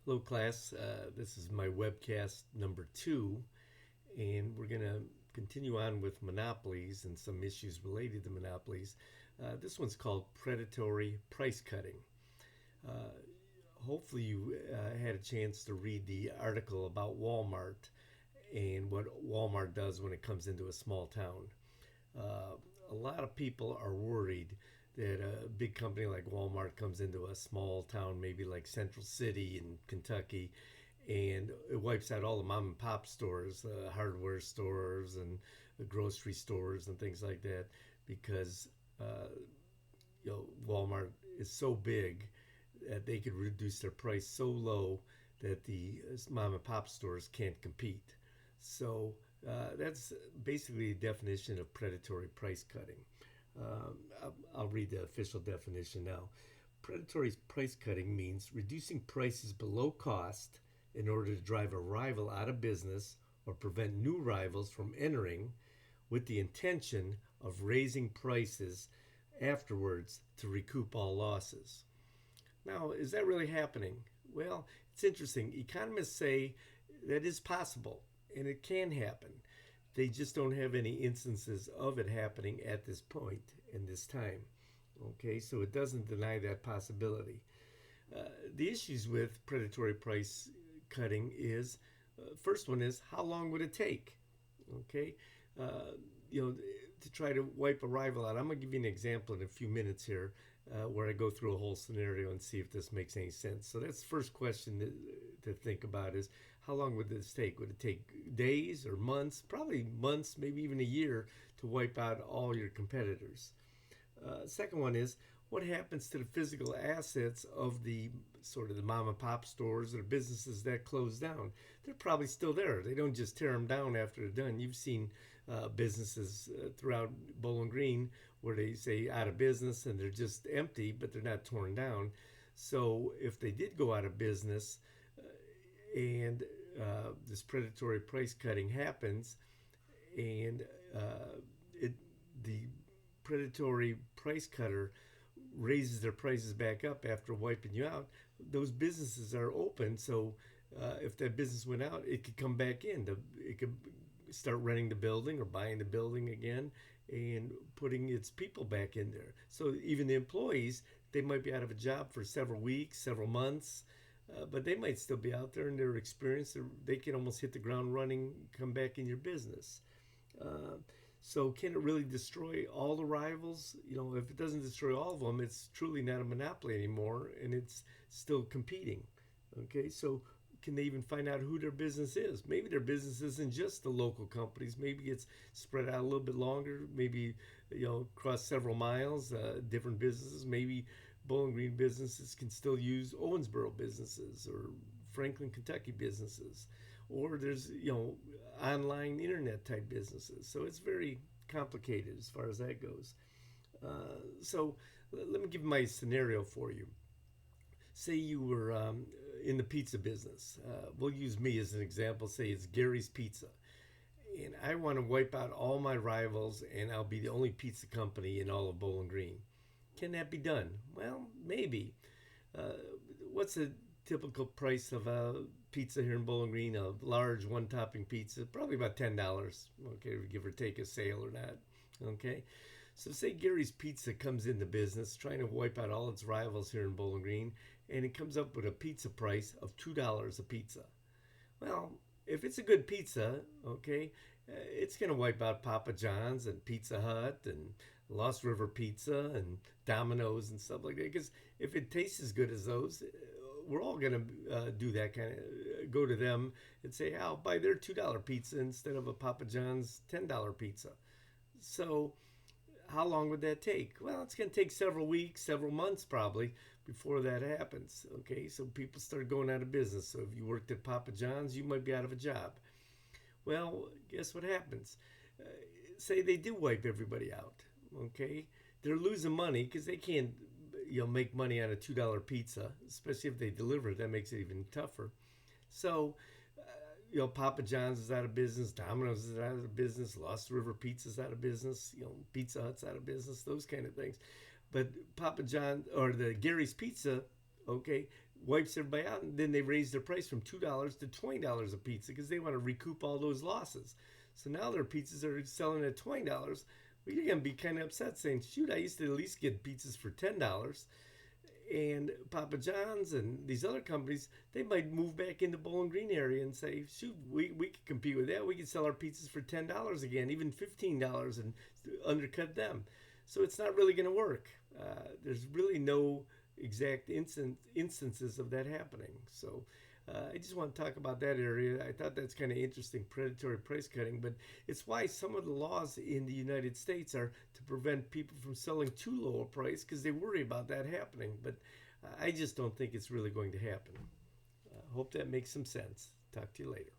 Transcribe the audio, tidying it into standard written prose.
Hello, class. This is my webcast number 2, and we're going to continue on with monopolies and some issues related to monopolies. This one's called predatory price cutting. Uh, Hopefully, you had a chance to read the article about Walmart and what Walmart does when it comes into a small town. Uh, a lot of people are worried that a big company like Walmart comes into a small town, maybe like Central City in Kentucky, and it wipes out all the mom and pop stores, hardware stores, and the grocery stores and things like that, because uh, Walmart is so big that they could reduce their price so low that the mom and pop stores can't compete. So that's basically the definition of predatory price cutting. I'll read the official definition now. Predatory price cutting means reducing prices below cost in order to drive a rival out of business or prevent new rivals from entering with the intention of raising prices afterwards to recoup all losses. Now, is that really happening? Well, it's interesting. Economists say that is possible and it can happen. They just don't have any instances of it happening at this point in this time. Okay, so it doesn't deny that possibility. The issues with predatory price cutting is first one is how long would it take? Okay, uh, to try to wipe a rival out. I'm going to give you an example in a few minutes here where I go through a whole scenario and see if this makes any sense. So that's the first question to think about is how long would this take? Would it take days or months? Probably months, maybe even a year to wipe out all your competitors. Second one is what happens to the physical assets of the sort of the mom and pop stores or businesses that close down? They're probably still there. They don't just tear them down after they're done. You've seen businesses throughout Bowling Green where they say out of business and they're just empty, but they're not torn down. So if they did go out of business and this predatory price cutting happens, and it the predatory price cutter raises their prices back up after wiping you out, those businesses are open. So if that business went out, it could come back in. It could start renting the building or buying the building again and putting its people back in there. So even the employees, they might be out of a job for several weeks, several months, but they might still be out there and their experience, they can almost hit the ground running, come back in your business. Uh, so can it really destroy all the rivals? If it doesn't destroy all of them, it's truly not a monopoly anymore, and it's still competing. Okay, so can they even find out who their business is? Maybe their business isn't just the local companies. Maybe it's spread out a little bit longer. Maybe across several miles, different businesses. Maybe Bowling Green businesses can still use Owensboro businesses or Franklin, Kentucky businesses, or there's online internet type businesses. So it's very complicated as far as that goes. So let me give my scenario for you. Say you were in the pizza business. We'll use me as an example. Say it's Gary's Pizza, and I want to wipe out all my rivals, and I'll be the only pizza company in all of Bowling Green. Can that be done? Well, maybe. Uh, what's the typical price of a pizza here in Bowling Green? A large one-topping pizza, probably about $10. Okay, give or take a sale or not. Okay, so say Gary's Pizza comes into business, trying to wipe out all its rivals here in Bowling Green, and it comes up with a pizza price of $2 a pizza. Well, if it's a good pizza, okay, it's going to wipe out Papa John's and Pizza Hut and Lost River Pizza and Domino's and stuff like that. Because if it tastes as good as those, we're all going to do that kind of go to them and say, I'll buy their $2 pizza instead of a Papa John's $10 pizza. So how long would that take? Well, it's going to take several weeks, several months probably before that happens. Okay, so people start going out of business. So if you worked at Papa John's, you might be out of a job. Well, guess what happens? Uh, Say they do wipe everybody out. Okay, they're losing money because they can't, make money on a $2 pizza, especially if they deliver it. That makes it even tougher. So Papa John's is out of business, Domino's is out of business, Lost River Pizza's out of business, Pizza Hut's out of business, those kind of things. But Papa John or the Gary's Pizza, okay, wipes everybody out, and then they raise their price from $2 to $20 a pizza because they want to recoup all those losses. So now their pizzas are selling at $20. Well, you're gonna be kind of upset, saying, "Shoot, I used to at least get pizzas for $10." And Papa John's and these other companies, they might move back into Bowling Green area and say, "Shoot, we can compete with that. We can sell our pizzas for $10 again, even $15, and undercut them." So it's not really going to work. There's really no exact instances of that happening. So I just want to talk about that area. I thought that's kind of interesting, predatory price cutting, but it's why some of the laws in the United States are to prevent people from selling too low a price because they worry about that happening. But I just don't think it's really going to happen. Hope that makes some sense. Talk to you later.